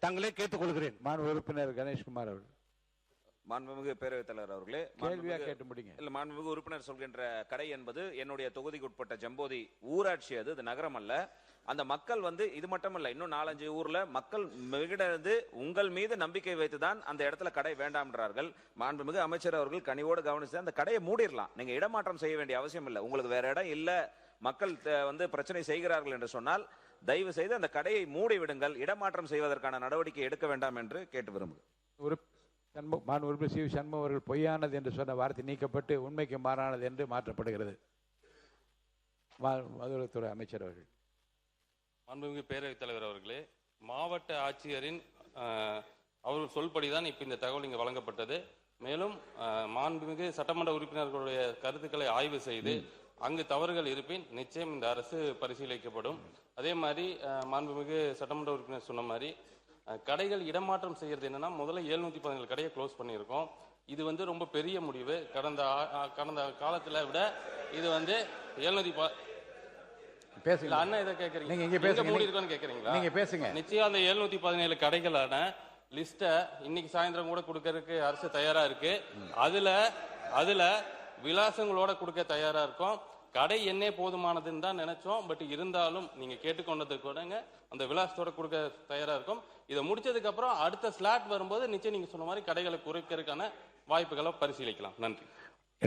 தங்களே கேட்டுக்கொள்கிறேன். மாண்பு உறுப்பினர் கணேஷ்குமார் அவர்கள். மாண்புமிகு பேரவைத் தலைவர் அவர்களே, கேள்வியா கேட்டு முடிங்க. இல்ல, மாண்புமிகு உறுப்பினர் சொல்கின்ற கடை என்பது என்னுடைய தொகுதிக்கு உட்பட்ட ஜம்போதி ஊராட்சி, அது நகரம் அல்ல. அந்த மக்கள் இது மட்டுமல்ல, இன்னும் 4-5 ஊர்ல மக்கள் மிகிடந்து உங்கள் மீது நம்பிக்கை வைத்துதான் அந்த இடத்துல கடை வேண்டாம்ன்றார்கள். மாண்புமிகு அமைச்சர் அவர்கள் கனிவோடு கவனிச்சு அந்த கடையை மூடிடலாம். நீங்க இடமாற்றம் செய்ய வேண்டிய அவசியம் இல்லை. உங்களுக்கு வேற இடம் இல்ல, மக்கள் பிரச்சனை செய்கிறார்கள் என்று சொன்னால் தயவு செய்து அந்த கடையை மூடி விடுங்கள். இடமாற்றம் செய்வதற்கான நடவடிக்கை எடுக்க வேண்டாம் என்று கேட்டு விரும்புகிறேன். மாண்பு உறுப்பினர் சி. சண்முகம் அவர்கள் பொய்யானது என்று சொன்ன வார்த்தை நீக்கப்பட்டு உண்மைக்கு மாறானது என்று மாற்றப்படுகிறது. மதுரைத்துறை அமைச்சர் அவர்கள். மாண்புமிகு பேரவைத் தலைவர் அவர்களே, மாவட்ட ஆட்சியரின் அவர்கள் சொல்படிதான் இப்ப இந்த தகவல் இங்கு வழங்கப்பட்டது. மேலும் மாண்புமிகு சட்டமன்ற உறுப்பினர்களுடைய கருத்துக்களை ஆய்வு செய்து அங்கு தவறுகள் இருப்பின் நிச்சயம் இந்த அரசு பரிசீலிக்கப்படும். அதே மாதிரி மாண்புமிகு சட்டமன்ற உறுப்பினர் சொன்ன மாதிரி கடைகள் இடமாற்றம் செய்யறது என்னன்னா, முதல்ல 717 கடையை க்ளோஸ் பண்ணியிருக்கோம். இது ரொம்ப பெரிய முடிவு. கடந்த காலத்துல விட இது 700 பேசுங்க. அண்ணா இதை கேட்கறீங்க, மூடி இருக்கோன்னு கேட்கறீங்களா? நீங்க பேசுங்க. நிச்சயம் அந்த 717 கடைகளான லிஸ்ட இன்னைக்கு சாயந்தரம் கூட கொடுக்கறதுக்கு அரசு தயாரா இருக்கு. அதுல விலாசங்களோட கொடுக்க தயாரா இருக்கும். கடை என்னே போதுமானதுன்னு தான் நினைச்சோம். பட் இருந்தாலும் நீங்க கேட்டுக்கொண்டது கூட அந்த விலாசத்தோட கொடுக்க தயாரா இருக்கும். இதை முடிச்சதுக்கு அப்புறம் அடுத்த ஸ்லாட் வரும்போது நிச்சயம் நீங்க சொன்ன மாதிரி கடைகளை குறைக்கிறதுக்கான வாய்ப்புகளை பரிசீலிக்கலாம். நன்றி.